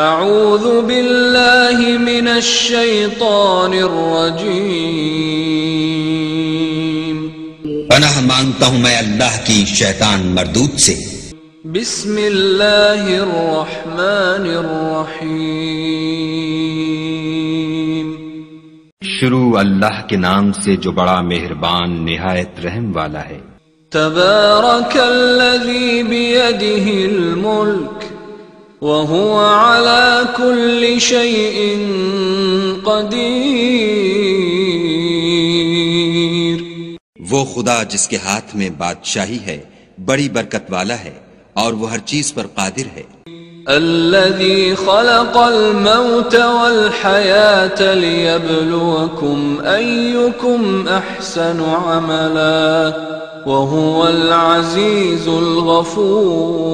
اعوذ باللہ من الشیطان الرجیم، پناہ مانگتا ہوں میں اللہ کی شیطان مردود سے۔ بسم اللہ الرحمن الرحیم، شروع اللہ کے نام سے جو بڑا مہربان نہایت رحم والا ہے۔ تبارک الذی بیدہ الملک وَهُوَ عَلَى كُلِّ شَيْءٍ قَدِيرٌ، وہ خدا جس کے ہاتھ میں بادشاہی ہے بڑی برکت والا ہے اور وہ ہر چیز پر قادر ہے۔ الذي خلق الموت والحياة ليبلوكم أيكم أحسن عملا وهو العزيز الغفور،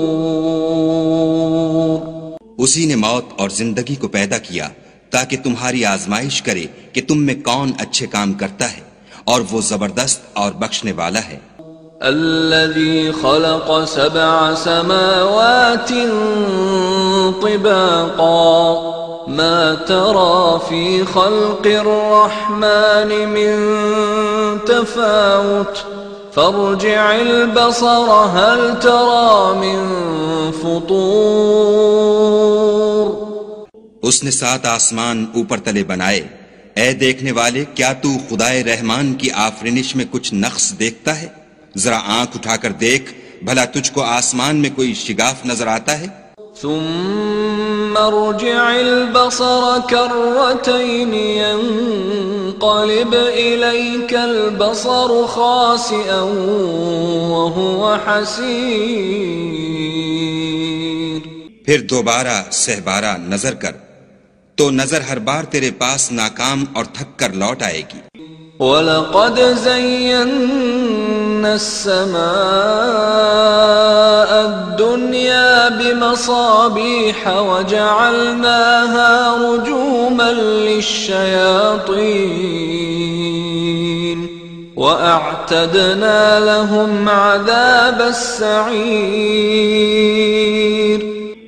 اسی نے موت اور زندگی کو پیدا کیا تاکہ تمہاری آزمائش کرے کہ تم میں کون اچھے کام کرتا ہے، اور وہ زبردست اور بخشنے والا ہے۔ الذي خلق 7 سماوات طباقا ما ترى في خلق الرحمن من تفاوت فارجع البصر هل ترى من فطور، اس نے 7 آسمان اوپر تلے بنائے، اے دیکھنے والے کیا تو خدائے رحمان کی آفرینش میں کچھ نقص دیکھتا ہے؟ ذرا آنکھ اٹھا کر دیکھ بھلا تجھ کو آسمان میں کوئی شگاف نظر آتا ہے؟ ثم ارجع البصر كرتين ينقلب إليك البصر خاسئا وهو حسير، پھر دوبارہ سہبارہ نظر کر تو نظر ہر بار تیرے پاس ناکام اور تھک کر لوٹ آئے گی۔ وَلَقَدْ زَيَّنَّا السَّمَاءَ الدُّنْيَا بِمَصَابِيحَ وَجَعَلْنَاهَا رُجُومًا لِلشَّيَاطِينِ وَأَعْتَدْنَا لَهُمْ عَذَابَ السَّعِيرِ،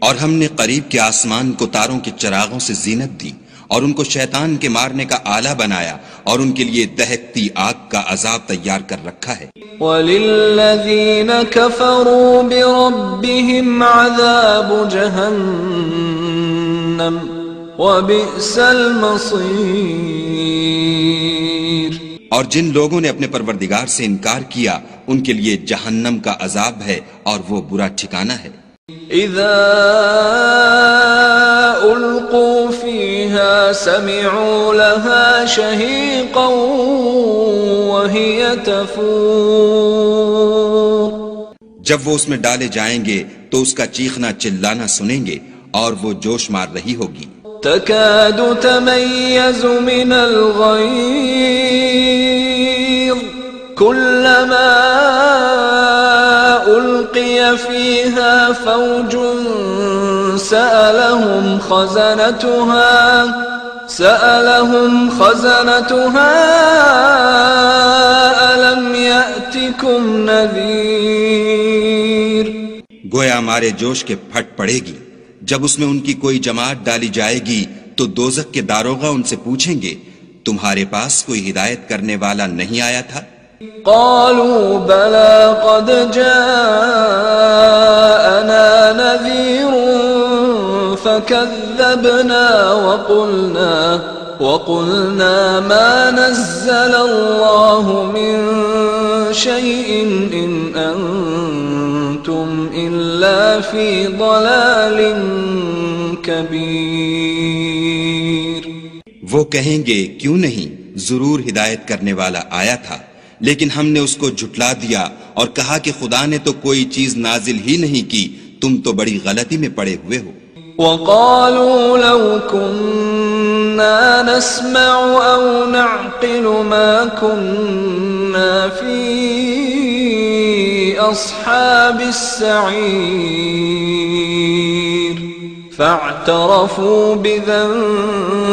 اور ہم نے قریب کے آسمان کو تاروں کے چراغوں سے زینت دی اور ان کو شیطان کے مارنے کا آلہ بنایا اور ان کے لیے دہکتی آگ کا عذاب تیار کر رکھا ہے۔ وَلِلَّذِينَ كَفَرُوا بِرَبِّهِمْ عَذَابُ جَهَنَّمَ وَبِئْسَ الْمَصِيرُ، اور جن لوگوں نے اپنے پروردگار سے انکار کیا ان کے لیے جہنم کا عذاب ہے اور وہ برا ٹھکانہ ہے۔ اذا القوا فيها سمعوا لها شهيقا وهي تفور، جب وہ اس میں ڈالے جائیں گے تو اس کا چیخنا چلانا سنیں گے اور وہ جوش مار رہی ہوگی۔ تكاد تميز من الغيظ كلما ألقي فيها فوج سألهم خزنتها ألم يأتكم نذير، گویا مارے جوش کے پھٹ پڑے گی جب اس میں ان کی کوئی جماعت ڈالی جائے گی تو دوزخ کے داروغہ ان سے پوچھیں گے تمہارے پاس کوئی ہدایت کرنے والا نہیں آیا تھا؟ قالوا بلى قد جاءنا نذير فكذبنا وقلنا ما نزل الله من شيء إن أنتم إلا في ضلال كبير، وہ کہیں گے کیوں نہیں، ضرور ہدایت کرنے والا آیا تھا، لیکن ہم نے اس کو جھٹلا دیا اور کہا کہ خدا نے تو کوئی چیز نازل ہی نہیں کی، تم تو بڑی غلطی میں پڑے ہوئے ہو۔ وَقَالُوا لَوْ كُنَّا نَسْمَعُ أَوْ نَعْقِلُ مَا كُنَّا فِي أَصْحَابِ السَّعِيرِ فَاعْتَرَفُوا بِذَنبِهِمْ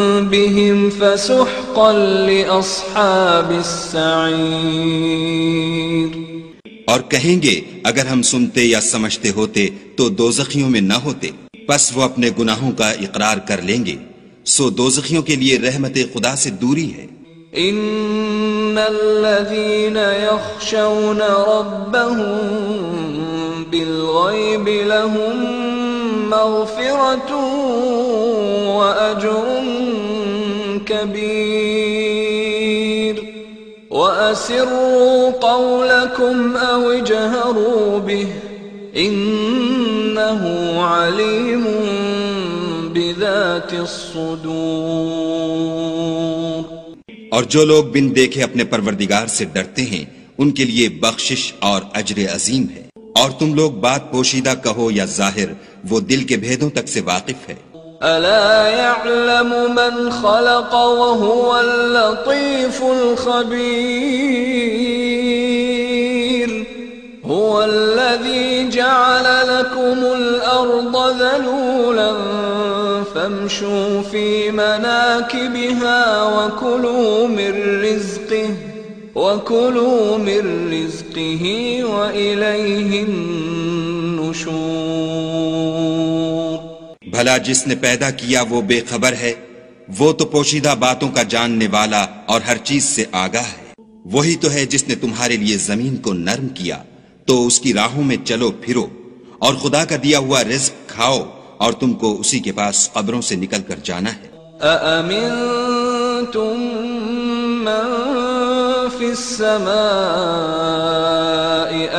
فَسُحْقًا لِأَصْحَابِ السَّعِيرِ، اور کہیں گے اگر ہم سنتے یا سمجھتے ہوتے تو دوزخیوں میں نہ ہوتے، پس وہ اپنے گناہوں کا اقرار کر لیں گے، سو دوزخیوں کے لیے رحمت خدا سے دوری ہے۔ ان الذين يخشون ربهم بالغيب لهم مغفرة واجر كبير واسروا قولكم او اجهروا به انه عليم بذات الصدور۔ اور جو لوگ بن دیکھے اپنے پروردگار سے ڈرتے ہیں ان کے لیے بخشش اور اجر عظیم ہے، اور تم لوگ بات پوشیدہ کہو یا ظاہر، وہ دل کے بھیدوں تک سے واقف ہے۔ الا يعلم من خلق وهو اللطيف الخبير هو الذي جعل لكم الارض ذلولا فامشوا في مناكبها وكلوا من رزقه وإليه النشور۔ بھلا جس نے پیدا کیا وہ بے خبر ہے، وہ تو پوشیدہ باتوں کا جاننے والا اور ہر چیز سے آگاہ ہے۔ وہی تو ہے جس نے تمہارے لیے زمین کو نرم کیا تو اس کی راہوں میں چلو پھرو، اور خدا کا دیا ہوا رزق کھاؤ، اور تم کو اسی کے پاس قبروں سے نکل کر جانا ہے۔ أأمنتم من في السماء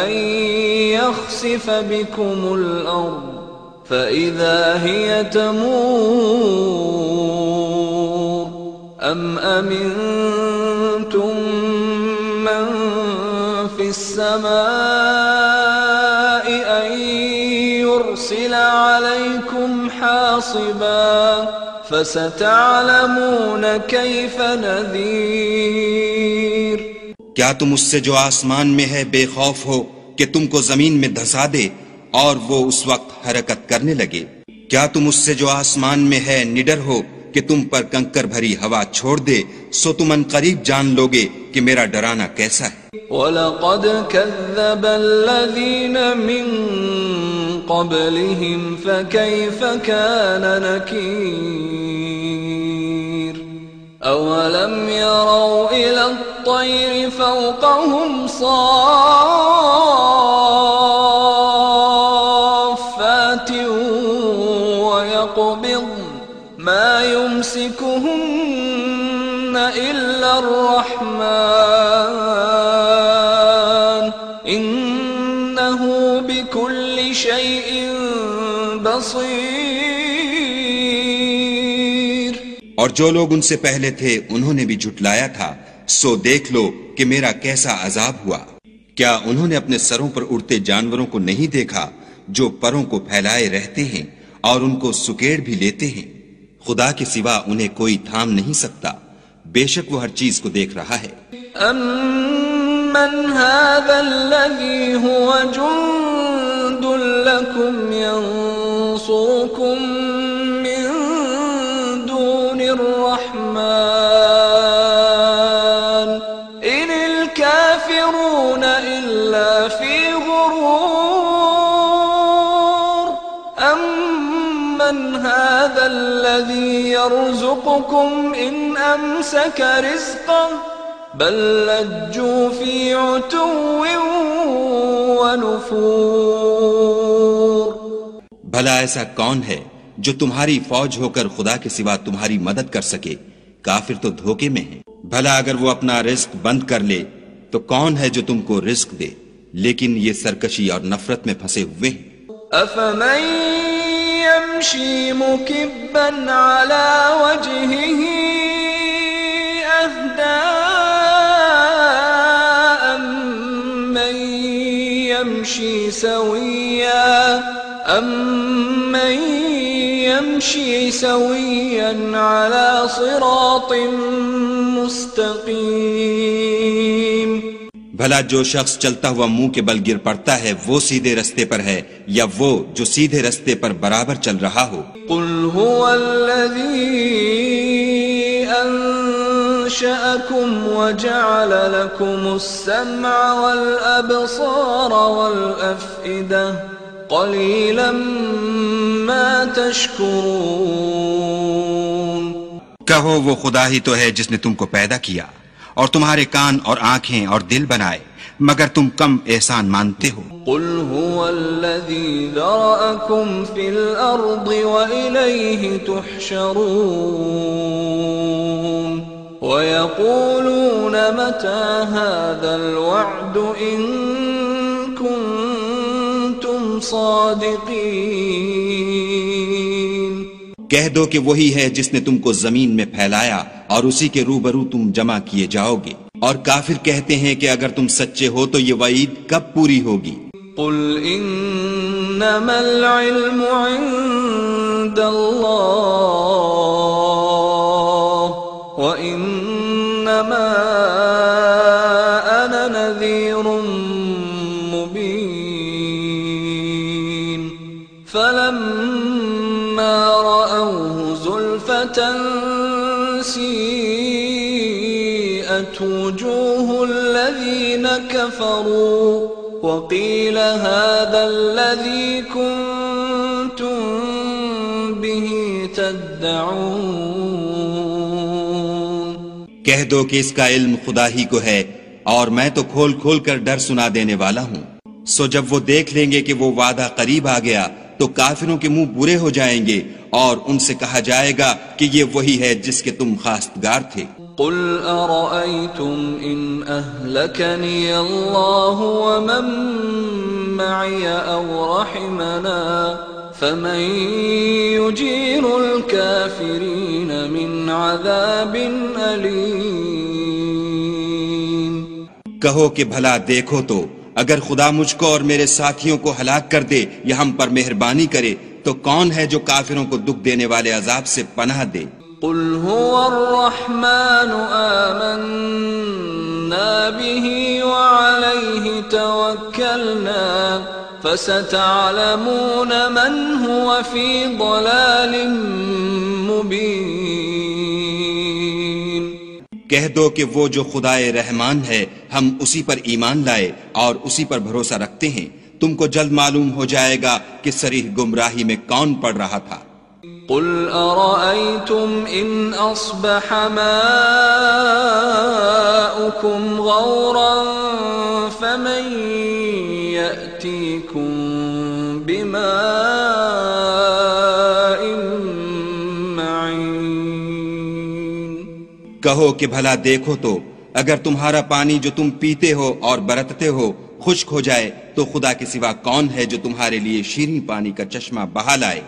أن يخسف بكم الأرض فإذا هي تمور أم أمنتم من في السماء أن يرسل عليكم حاصبا فستعلمون كيف نذير۔ کیا تم اس سے جو آسمان میں ہے بے خوف ہو کہ تم کو زمین میں دھسا دے اور وہ اس وقت حرکت کرنے لگے؟ کیا تم اس سے جو آسمان میں ہے نڈر ہو کہ تم پر کنکر بھری ہوا چھوڑ دے؟ سو تم ان قریب جان لوگے کہ میرا ڈرانا کیسا ہے۔ وَلَقَدْ كَذَّبَ الَّذِينَ مِن قَبْلِهِمْ فَكَيْفَ كَانَ نَكِيرِ أَوَلَمْ يَرَوْا إِلَى الطَّيْرِ فَوْقَهُمْ صَافَّاتٍ وَيَقْبِضْنَ مَا يُمْسِكُهُنَّ إِلَّا الرَّحْمَنُ إِنَّهُ بِكُلِّ شَيْءٍ بَصِيرٌ۔ اور جو لوگ ان سے پہلے تھے انہوں نے بھی جھٹلایا تھا، سو دیکھ لو کہ میرا کیسا عذاب ہوا۔ کیا انہوں نے اپنے سروں پر اڑتے جانوروں کو نہیں دیکھا جو پروں کو پھیلائے رہتے ہیں اور ان کو سکیڑ بھی لیتے ہیں؟ خدا کے سوا انہیں کوئی تھام نہیں سکتا، بے شک وہ ہر چیز کو دیکھ رہا ہے۔ أَمَّنْ هَذَا الَّذِي هُوَ جُنْدٌ لَكُمْ يَنْصُرُكُمْ مِنْ دُونِ الرَّحْمَنِ إِنِ الْكَافِرُونَ إِلَّا فِي غُرُورٍ أَمَّنْ هَذَا الَّذِي يَرْزُقُكُمْ إِنْ أَمْسَكَ رِزْقَهُ بل لجوا في عتو ونفور۔ بھلا ایسا کون ہے جو تمہاری فوج ہو کر خدا کے سوا تمہاری مدد کر سکے؟ کافر تو دھوکے میں ہیں۔ بھلا اگر وہ اپنا رزق بند کر لے تو کون ہے جو تم کو رزق دے؟ لیکن یہ سرکشی اور نفرت میں پھنسے ہوئے ہیں۔ أفمن يمشي مكبا على وجهه أهدى أمن يمشي سويا على صراط مستقيم۔ بھلا جو شخص چلتا ہوا منہ کے بل گر پڑتا ہے وہ سیدھے رستے پر ہے یا وہ جو سیدھے رستے پر برابر چل رہا ہو؟ قل هو الذي أنشأكم وجعل لكم السمع والأبصار والأفئدة قليلا ما تشكرون. کہو وہ خدا ہی تو ہے جس نے تم کو پیدا کیا اور تمہارے کان اور آنکھیں اور دل بنائے، مگر تم کم احسان مانتے ہو. قل هو الذي ذرأكم في الأرض وإليه تحشرون. ويقولون متى هذا الوعد إن كنتم صادقين. کہہ دو کہ وہی ہے جس نے تم کو زمین میں پھیلایا اور اسی کے روبرو تم جمع کیے جاؤ گے. اور کافر کہتے ہیں کہ اگر تم سچے ہو تو یہ وعید کب پوری ہوگی؟ قل انما العلم عند اللہ وانما انا نذیر مبین. فلما رأوه زلفة سیئت وجوه الذین كفروا وقیل هذا الذی کنتم به تدعون. کہہ دو کہ اس کا علم خدا ہی کو ہے اور میں تو کھول کھول کر ڈر سنا دینے والا ہوں. سو جب وہ دیکھ لیں گے کہ وہ وعدہ قریب آ گیا تو کافروں کے منہ برے ہو جائیں گے اور ان سے کہا جائے گا کہ یہ وہی ہے جس کے تم خواستگار تھے. قل ارأيتم ان اهلكني الله ومن معي او رحمنا فمن يجير الكافرين من عذاب أليم. کہو کہ بھلا دیکھو تو اگر خدا مجھ کو اور میرے ساتھیوں کو ہلاک کر دے یا ہم پر مہربانی کرے تو کون ہے جو کافروں کو دکھ دینے والے عذاب سے پناہ دے؟ قل هو الرحمن آمنا به وعليه توكلنا فستعلمون من هو في ضلال مبين. کہہ دو کہ وہ جو خدائے رحمان ہے ہم اسی پر ایمان لائے اور اسی پر بھروسہ رکھتے ہیں، تم کو جلد معلوم ہو جائے گا کہ صریح گمراہی میں کون پڑ رہا تھا. قل أرأيتم إن أصبح ماؤكم غورا فمن يأتيكم بماء معين. کہو کہ بھلا دیکھو تو اگر تمہارا پانی جو تم پیتے ہو اور برتتے ہو خشک ہو جائے تو خدا کے سوا کون ہے جو تمہارے لیے شیریں پانی کا چشمہ بہا لائے؟